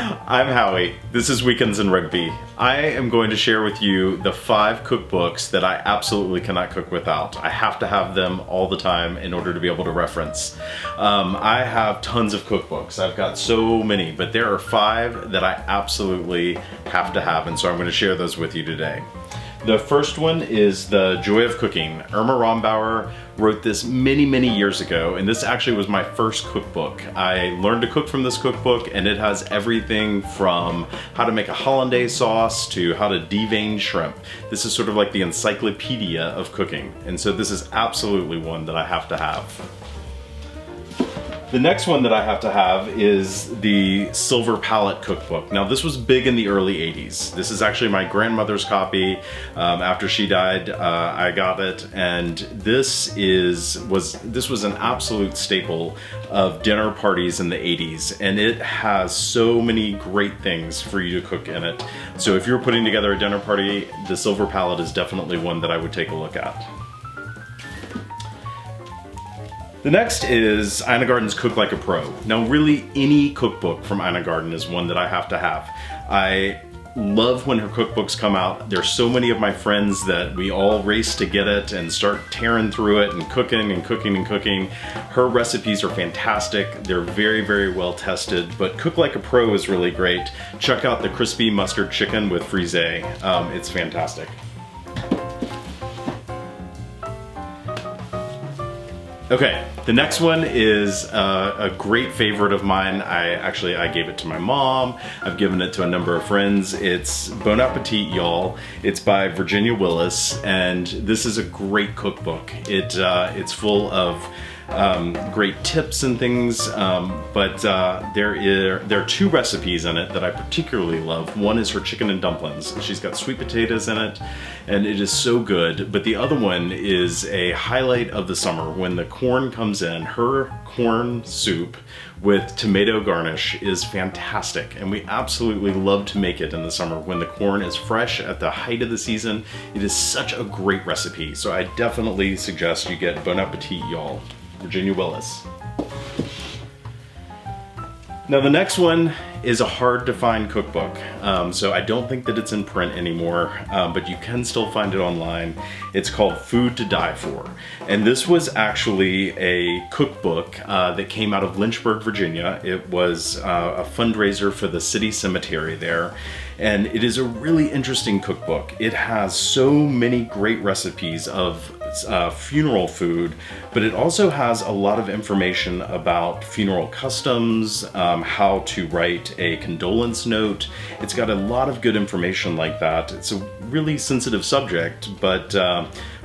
I'm Howie. This is Weekends in Rugby. I am going to share with you the 5 cookbooks that I absolutely cannot cook without. I have to have them all the time in order to be able to reference. I have tons of cookbooks. I've got so many, but there are 5 that I absolutely have to have, and so I'm going to share those with you today. The first one is The Joy of Cooking. Irma Rombauer wrote this many years ago, and this actually was my first cookbook. I learned to cook from this cookbook, and it has everything from how to make a hollandaise sauce to how to devein shrimp. This is sort of like the encyclopedia of cooking, and so this is absolutely one that I have to have. The next one that I have to have is the Silver Palate cookbook. Now this was big in the early 80s. This is actually my grandmother's copy. After she died, I got it, and this was an absolute staple of dinner parties in the 80s, and it has so many great things for you to cook in it. So if you're putting together a dinner party, the Silver Palate is definitely one that I would take a look at. The next is Ina Garten's Cook Like a Pro. Now really any cookbook from Ina Garten is one that I have to have. I love when her cookbooks come out. There's so many of my friends that we all race to get it and start tearing through it and cooking and cooking and cooking. Her recipes are fantastic. They're very well tested, but Cook Like a Pro is really great. Check out the crispy mustard chicken with frise. It's fantastic. Okay, the next one is a great favorite of mine. I gave it to my mom. I've given it to a number of friends. It's Bon Appetit, y'all. It's by Virginia Willis, and this is a great cookbook. It's full of great tips and things, but there are 2 recipes in it that I particularly love. One is her chicken and dumplings. She's got sweet potatoes in it, and it is so good. But the other one is a highlight of the summer when the corn comes in. Her corn soup with tomato garnish is fantastic, and we absolutely love to make it in the summer when the corn is fresh at the height of the season. It is such a great recipe, so I definitely suggest you get Bon Appetit, y'all. Virginia Willis. Now the next one is a hard to find cookbook, so I don't think that it's in print anymore, but you can still find it online. It's called Food to Die For, and this was actually a cookbook that came out of Lynchburg, Virginia. It was a fundraiser for the city cemetery there, and it is a really interesting cookbook. It has so many great recipes of funeral food, but it also has a lot of information about funeral customs, how to write a condolence note. It's got a lot of good information like that. It's a really sensitive subject, but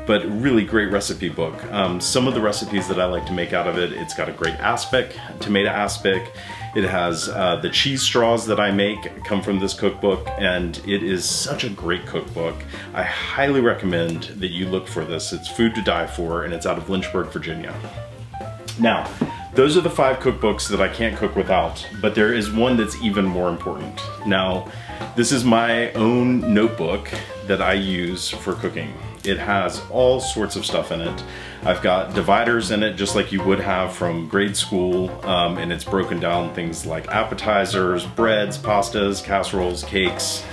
really great recipe book. Some of the recipes that I like to make out of it, it's got a great aspic, tomato aspic. It has the cheese straws that I make come from this cookbook, and it is such a great cookbook. I highly recommend that you look for this. It's Food to Die For, and it's out of Lynchburg, Virginia. Now, those are the 5 cookbooks that I can't cook without, but there is one that's even more important. Now, this is my own notebook that I use for cooking. It has all sorts of stuff in it. I've got dividers in it just like you would have from grade school, and it's broken down things like appetizers, breads, pastas, casseroles, cakes.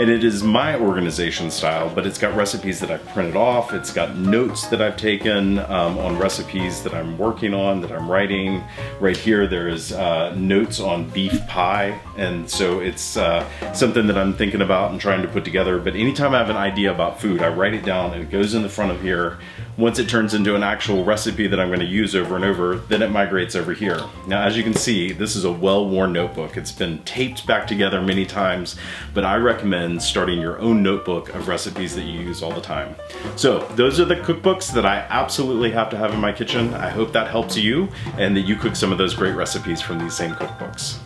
And it is my organization style, but it's got recipes that I've printed off. It's got notes that I've taken on recipes that I'm working on, that I'm writing. Right here, there is notes on beef pie, and so it's something that I'm thinking about and trying to put together. But anytime I have an idea about food, I write it down and it goes in the front of here. Once it turns into an actual recipe that I'm going to use over and over, then it migrates over here. Now, as you can see, this is a well-worn notebook. It's been taped back together many times, but I recommend starting your own notebook of recipes that you use all the time. So those are the cookbooks that I absolutely have to have in my kitchen. I hope that helps you and that you cook some of those great recipes from these same cookbooks.